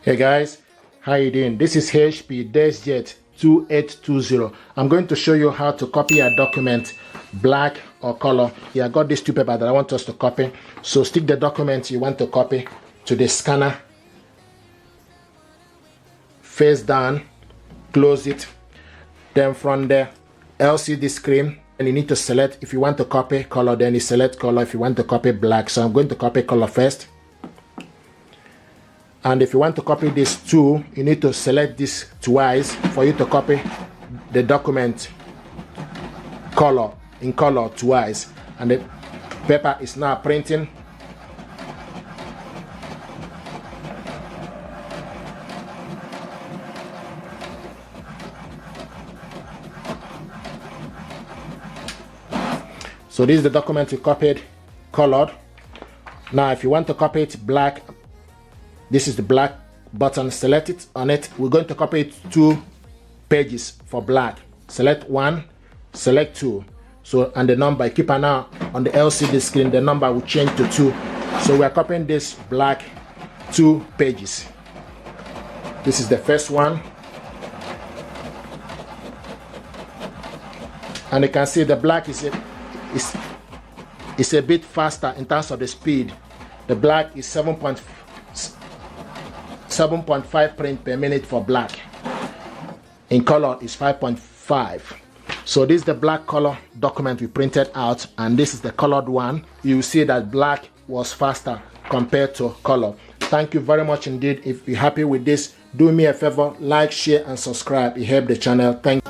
Hey guys, how you doing? This is HP Deskjet 2820. I'm going to show you how to copy a document, black or color. Yeah, I got these two papers that I want us to copy. So stick the document you want to copy to the scanner, face down, close it. Then from the LCD screen, and you need to select if you want to copy color, then you select color if you want to copy black. So I'm going to copy color first. And if you want to copy this too, you need to select this twice for you to copy the document color in color twice. And the paper is now printing. So this is the document you copied, colored. Now if you want to copy it black, this is the black button, select it on it. We're going to copy it 2 pages for black. Select 1, select 2. So, and the number, keep an eye on the LCD screen, the number will change to 2. So we are copying this black 2 pages. This is the first one. And you can see the black is a bit faster in terms of the speed. The black is 7.5 print per minute for black. In color is 5.5. So this is the black color document we printed out, and this is the colored one. You see that black was faster compared to color. Thank you very much indeed. If you're happy with this, do me a favor, like, share and subscribe. It helps the channel. Thank you.